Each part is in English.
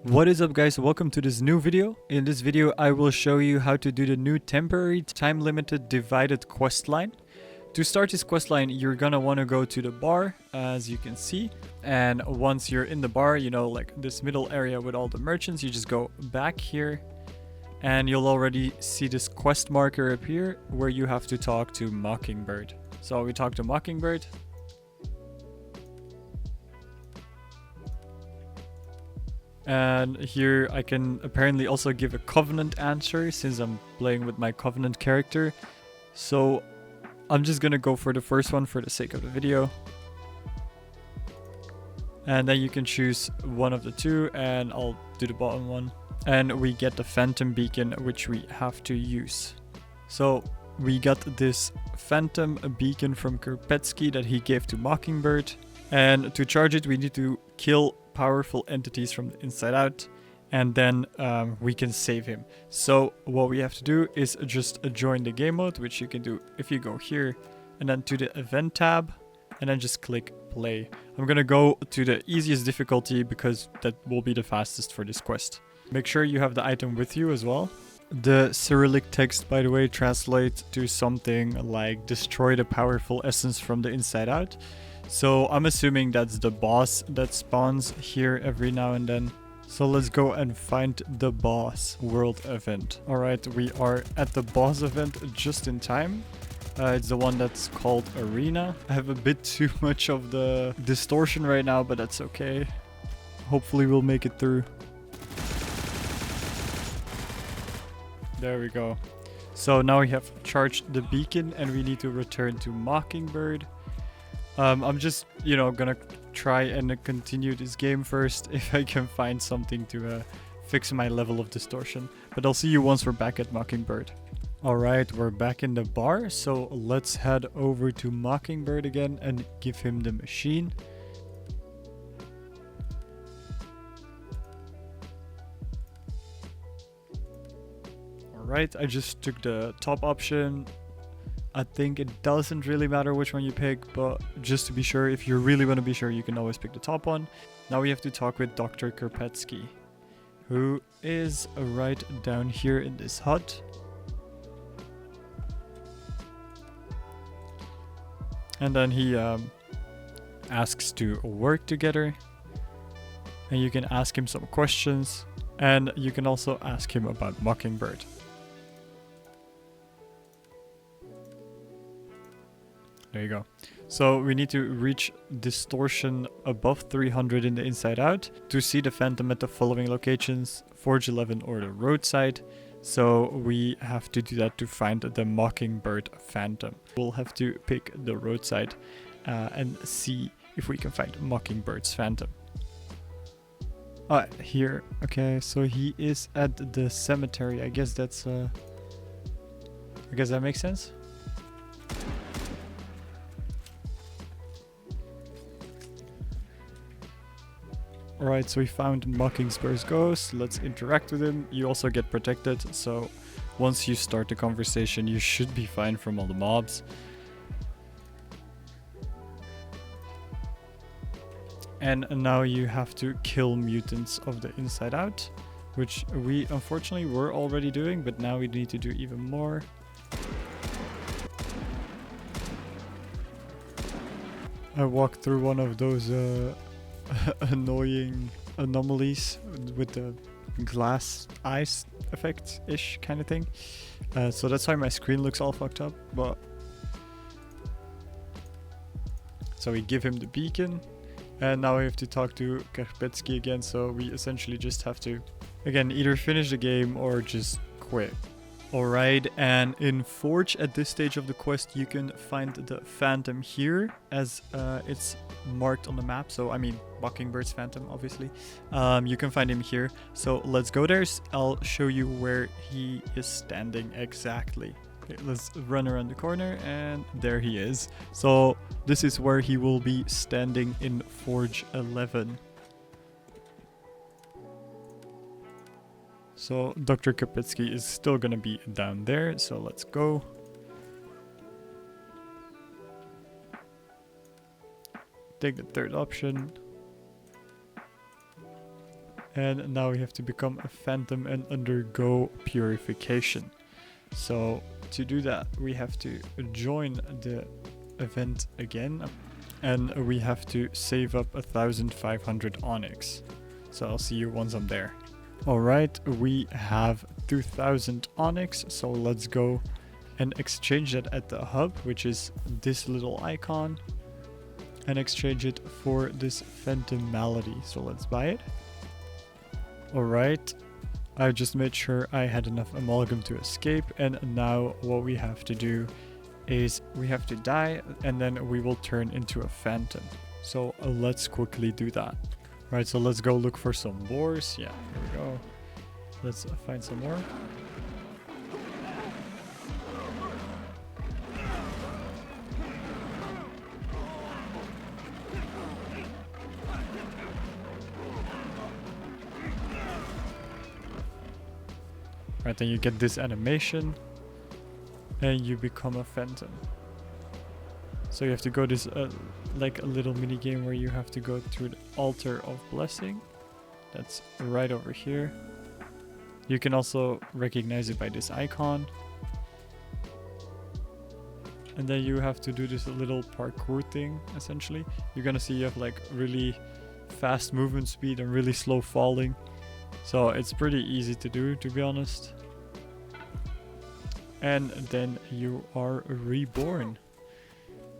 What is up, guys? Welcome to this new video. In this video I will show you how to do the new temporary time limited divided quest line. To start this quest line, you're gonna want to go to the bar, as you can see, and once you're in the bar, you know, like this middle area with all the merchants, you just go back here and you'll already see this quest marker appear where you have to talk to Mockingbird. So we talk to Mockingbird. And here I can apparently also give a Covenant answer since I'm playing with my Covenant character. So I'm just gonna go for the first one for the sake of the video. And then you can choose one of the two and I'll do the bottom one. And we get the Phantom Beacon, which we have to use. So we got this Phantom Beacon from Carpetsky that he gave to Mockingbird. And to charge it, we need to kill powerful entities from the inside out, and then we can save him. So what we have to do is just join the game mode, which you can do if you go here and then to the event tab and then just click play. I'm gonna go to the easiest difficulty because that will be the fastest for this quest. Make sure you have the item with you as well. The Cyrillic text, by the way, translates to something like destroy the powerful essence from the inside out. So I'm assuming that's the boss that spawns here every now and then. So let's go and find the boss world event. Alright, we are at the boss event just in time. It's the one that's called Arena. I have a bit too much of the distortion right now, but that's okay. Hopefully we'll make it through. There we go. So now we have charged the beacon and we need to return to Mockingbird. I'm just, you know, gonna try and continue this game first if I can find something to fix my level of distortion. But I'll see you once we're back at Mockingbird. Alright, we're back in the bar, so let's head over to Mockingbird again and give him the machine. Alright, I just took the top option. I think it doesn't really matter which one you pick, but just to be sure, if you really want to be sure, you can always pick the top one. Now we have to talk with Dr. Carpetsky, who is right down here in this hut. And then he asks to work together. And you can ask him some questions. And you can also ask him about Mockingbird. There you go. So we need to reach distortion above 300 in the inside out to see the Phantom at the following locations: Forge 11 or the Roadside. So we have to do that to find the Mockingbird Phantom. We'll have to pick the Roadside and see if we can find Mockingbird's Phantom. Here. Okay, so he is at the cemetery. I guess that's I guess that makes sense. Alright, so we found Mockingbird's ghost. Let's interact with him. You also get protected, so once you start the conversation, you should be fine from all the mobs. And now you have to kill mutants of the inside out, which we unfortunately were already doing, but now we need to do even more. I walked through one of those annoying anomalies with the glass eyes effect-ish kind of thing. So that's why my screen looks all fucked up. But so we give him the beacon, and now we have to talk to Carpetsky again. So we essentially just have to, again, either finish the game or just quit. Alright, and in Forge at this stage of the quest you can find the Phantom here as it's marked on the map. So I mean Mockingbird's Phantom, obviously. You can find him here. So let's go there. I'll show you where he is standing exactly. Okay, let's run around the corner and there he is. So this is where he will be standing in Forge 11. So Dr. Carpetsky is still gonna be down there, so let's go. Take the third option. And now we have to become a phantom and undergo purification. So to do that, we have to join the event again, and we have to save up 1,500 onyx. So I'll see you once I'm there. Alright, we have 2,000 onyx, so let's go and exchange that at the hub, which is this little icon, and exchange it for this phantom malady. So let's buy it. Alright, I just made sure I had enough amalgam to escape, and now what we have to do is we have to die, and then we will turn into a phantom. So let's quickly do that. Right, so let's go look for some boars. Yeah, here we go. Let's find some more. Right, then you get this animation and you become a phantom. So you have to go this like a little mini game where you have to go through the altar of blessing. That's right over here. You can also recognize it by this icon. And then you have to do this little parkour thing, essentially. You're gonna see you have like really fast movement speed and really slow falling. So it's pretty easy to do, to be honest. And then you are reborn.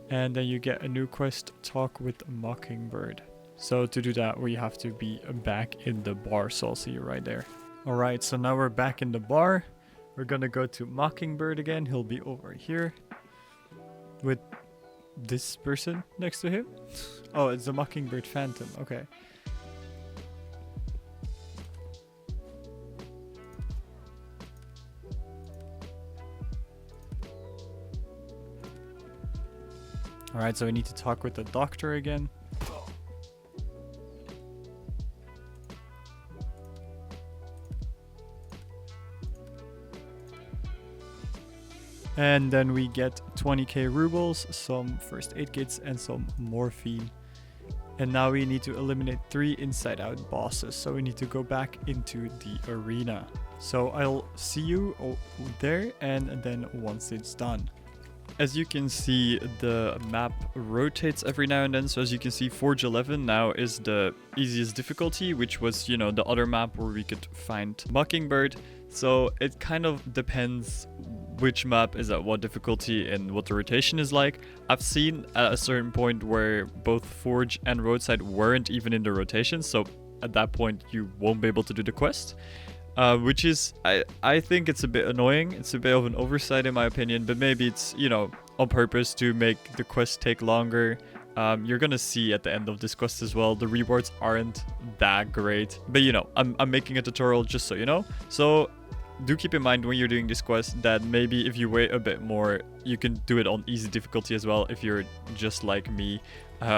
And then you get a new quest, Talk with Mockingbird. So to do that, we have to be back in the bar. So I'll see you right there. Alright, so now we're back in the bar. We're gonna go to Mockingbird again. He'll be over here with this person next to him. Oh, it's the Mockingbird Phantom. Okay. Alright, so we need to talk with the doctor again. And then we get 20k rubles, some first aid kits, and some morphine. And now we need to eliminate 3 Inside Out bosses, so we need to go back into the arena. So I'll see you there, and then once it's done. As you can see, the map rotates every now and then. So as you can see, Forge 11 now is the easiest difficulty, which was, you know, the other map where we could find Mockingbird. So it kind of depends which map is at what difficulty and what the rotation is like. I've seen at a certain point where both Forge and Roadside weren't even in the rotation. So at that point, you won't be able to do the quest. Which is, I think it's a bit annoying. It's a bit of an oversight in my opinion, but maybe it's, you know, on purpose to make the quest take longer. You're gonna see at the end of this quest as well, the rewards aren't that great. But you know, I'm making a tutorial just so you know. So do keep in mind when you're doing this quest that maybe if you wait a bit more, you can do it on easy difficulty as well if you're just like me.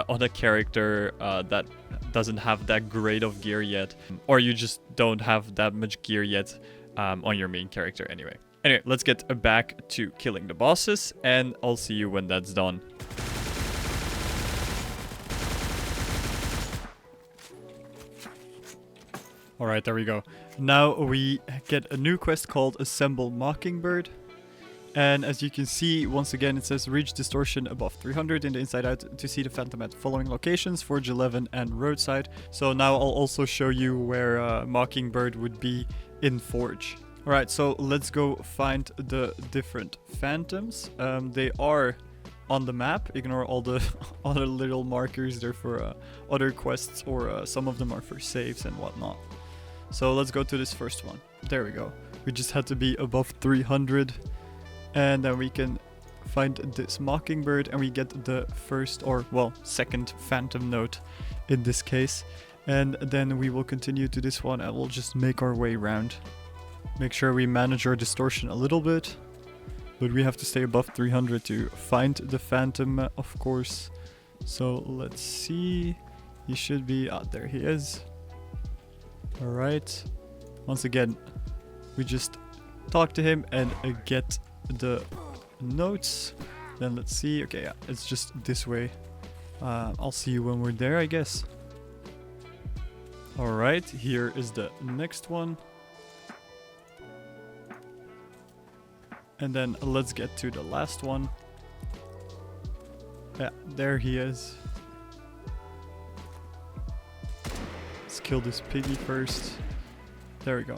On a character that doesn't have that great of gear yet, or you just don't have that much gear yet on your main character anyway. Anyway, let's get back to killing the bosses, and I'll see you when that's done. Alright, there we go. Now we get a new quest called Assemble Mockingbird. And as you can see, once again, it says reach distortion above 300 in the Inside Out to see the Phantom at the following locations, Forge 11 and Roadside. So now I'll also show you where Mockingbird would be in Forge. Alright, so let's go find the different Phantoms. They are on the map. Ignore all the other little markers there for other quests, or some of them are for saves and whatnot. So let's go to this first one. There we go. We just had to be above 300. And then we can find this Mockingbird, and we get the first, or well, second Phantom note in this case. And then we will continue to this one, and we'll just make our way around. Make sure we manage our distortion a little bit. But we have to stay above 300 to find the Phantom, of course. So let's see. He should be out there. He is. Alright. Once again, we just talk to him and get the notes. Then let's see. Okay, yeah, it's just this way. I'll see you when we're there, I guess. Alright, here is the next one. And then let's get to the last one. Yeah, there he is. Let's kill this piggy first. There we go.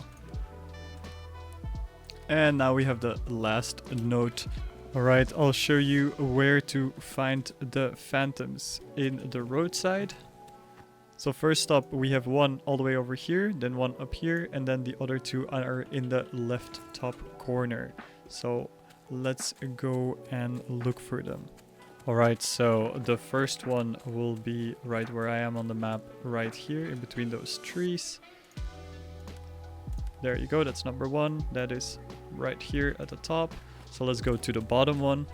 And now we have the last note. Alright, I'll show you where to find the phantoms in the roadside. So first up, we have one all the way over here, then one up here, and then the other two are in the left top corner. So let's go and look for them. Alright, so the first one will be right where I am on the map, right here in between those trees. There you go, that's number one. That is right here at the top. So let's go to the bottom one.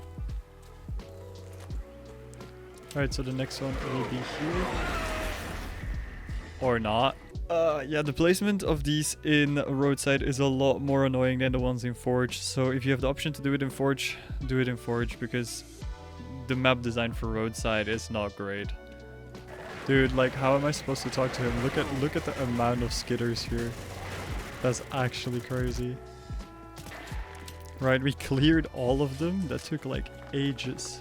Alright, so the next one will be here. Or not. Yeah, the placement of these in Roadside is a lot more annoying than the ones in Forge. So if you have the option to do it in Forge, do it in Forge, because the map design for Roadside is not great. Dude, like, how am I supposed to talk to him? Look at the amount of skitters here. That's actually crazy. Right, we cleared all of them. That took like ages.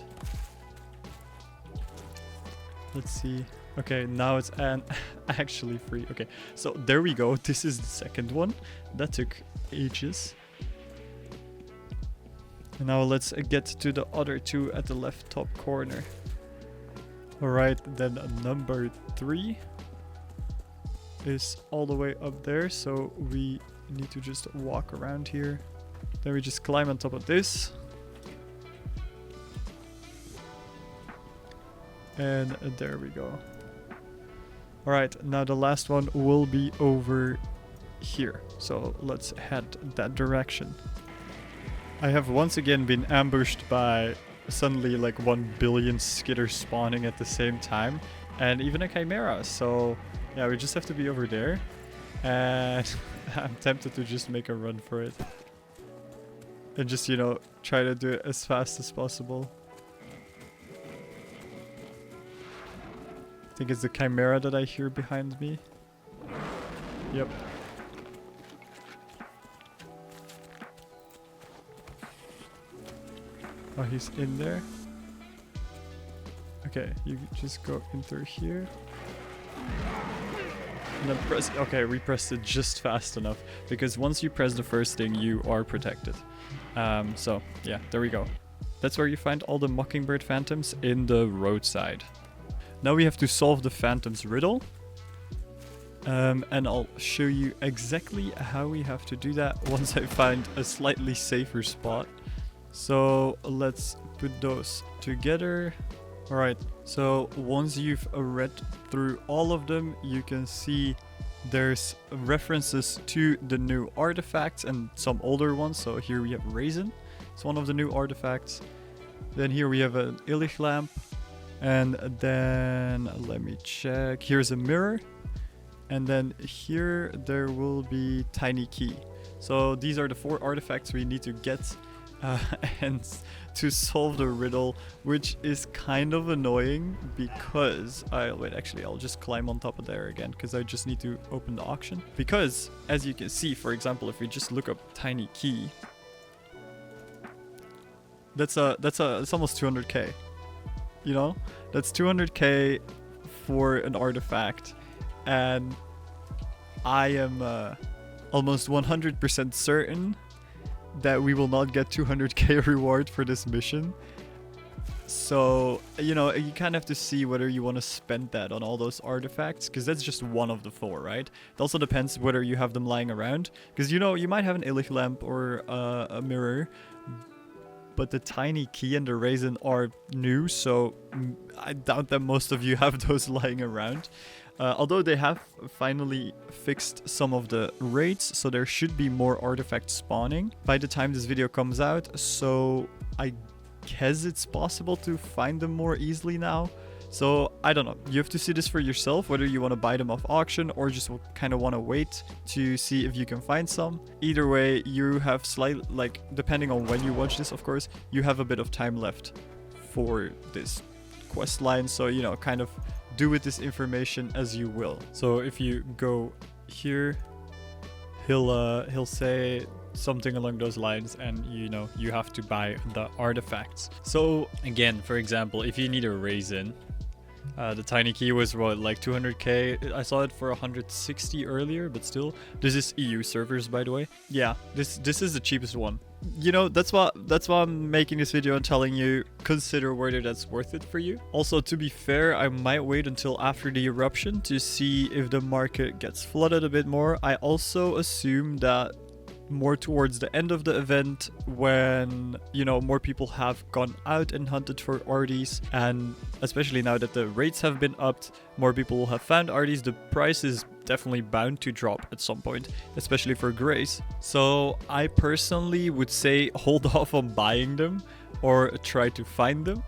Let's see. Okay, now it's actually free. Okay, so there we go. This is the second one. That took ages. And now let's get to the other two at the left top corner. Alright, then number 3 is all the way up there. So we need to just walk around here. Then we just climb on top of this. And there we go. Alright, now the last one will be over here. So let's head that direction. I have once again been ambushed by suddenly like 1 billion skitters spawning at the same time. And even a chimera. So yeah, we just have to be over there. And I'm tempted to just make a run for it. And just, you know, try to do it as fast as possible. I think it's the chimera that I hear behind me. Yep. Oh, he's in there. Okay, you just go in through here. And then press... Okay, we pressed it just fast enough. Because once you press the first thing, you are protected. So, yeah, there we go. That's where you find all the Mockingbird phantoms in the roadside. Now we have to solve the phantom's riddle. And I'll show you exactly how we have to do that once I find a slightly safer spot. So let's put those together. Alright, so once you've read through all of them, you can see there's references to the new artifacts and some older ones. So here we have Raisin. It's one of the new artifacts. Then here we have an Illich lamp. And then let me check. Here's a mirror. And then here there will be Tiny Key. So these are the 4 artifacts we need to get and to solve the riddle, which is kind of annoying because I'll just climb on top of there again because I just need to open the auction. Because as you can see, for example, if we just look up Tiny Key, it's almost 200k. You know, that's 200k for an artifact, and I am almost 100% certain that we will not get 200k reward for this mission. So, you know, you kind of have to see whether you want to spend that on all those artifacts, because that's just one of the 4, right? It also depends whether you have them lying around, because, you know, you might have an Illich lamp or a mirror, but the Tiny Key and the Raisin are new, so I doubt that most of you have those lying around. Although they have finally fixed some of the raids, so there should be more artifacts spawning by the time this video comes out. So I guess it's possible to find them more easily now. So I don't know, you have to see this for yourself, whether you want to buy them off auction or just kind of want to wait to see if you can find some. Either way, you have depending on when you watch this, of course, you have a bit of time left for this quest line. So, you know, kind of do with this information as you will. So if you go here, he'll say something along those lines, and you have to buy the artifacts. So again, for example, if you need a raisin, the tiny key was what, like 200k. I saw it for 160 earlier, but still, this is EU servers, by the way. Yeah, this is the cheapest one. That's why I'm making this video and telling you, consider whether that's worth it for you. Also, to be fair, I might wait until after the eruption to see if the market gets flooded a bit more. I also assume that more towards the end of the event, when more people have gone out and hunted for arties, and especially now that the rates have been upped, more people will have found arties. The price is definitely bound to drop at some point, especially for grays. So I personally would say hold off on buying them or try to find them,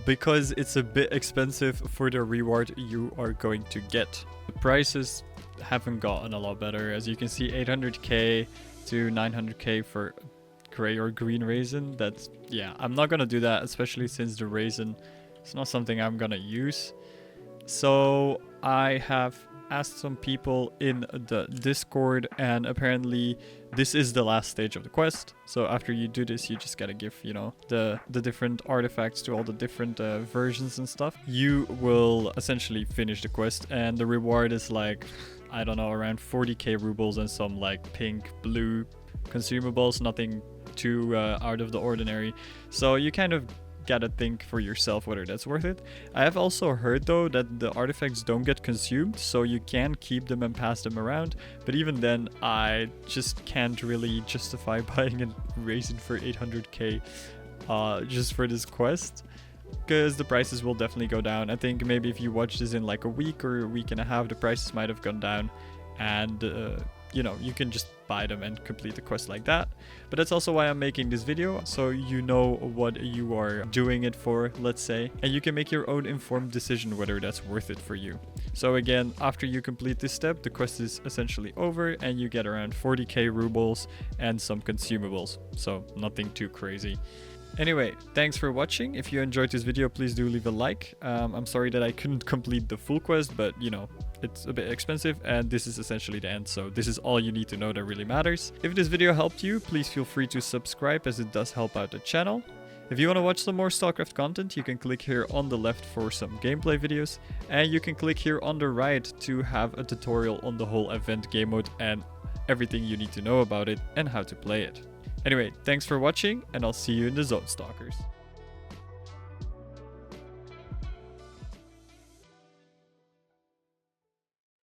because it's a bit expensive for the reward you are going to get. The prices haven't gotten a lot better. As you can see, 800k to 900k for gray or green raisin. That's, yeah, I'm not gonna do that, especially since the raisin is not something I'm gonna use. So I have asked some people in the Discord, and apparently this is the last stage of the quest. So after you do this, you just gotta give the different artifacts to all the different versions and stuff. You will essentially finish the quest, and the reward is like, I don't know, around 40k rubles and some like pink, blue consumables, nothing too out of the ordinary. So you kind of gotta think for yourself whether that's worth it. I have also heard though that the artifacts don't get consumed, so you can keep them and pass them around, but even then I just can't really justify buying a raisin for 800k just for this quest, because the prices will definitely go down. I think maybe if you watch this in like a week or a week and a half, the prices might have gone down, and you can just buy them and complete the quest like that. But that's also why I'm making this video, so you know what you are doing it for, let's say, and you can make your own informed decision whether that's worth it for you. So again, after you complete this step, the quest is essentially over, and you get around 40k rubles and some consumables, so nothing too crazy. Anyway, thanks for watching. If you enjoyed this video, please do leave a like. I'm sorry that I couldn't complete the full quest, but it's a bit expensive, and this is essentially the end, so this is all you need to know that really matters. If this video helped you, please feel free to subscribe, as it does help out the channel. If you want to watch some more Stalcraft content, you can click here on the left for some gameplay videos, and you can click here on the right to have a tutorial on the whole event game mode and everything you need to know about it and how to play it. Anyway, thanks for watching, and I'll see you in the zone, Stalkers.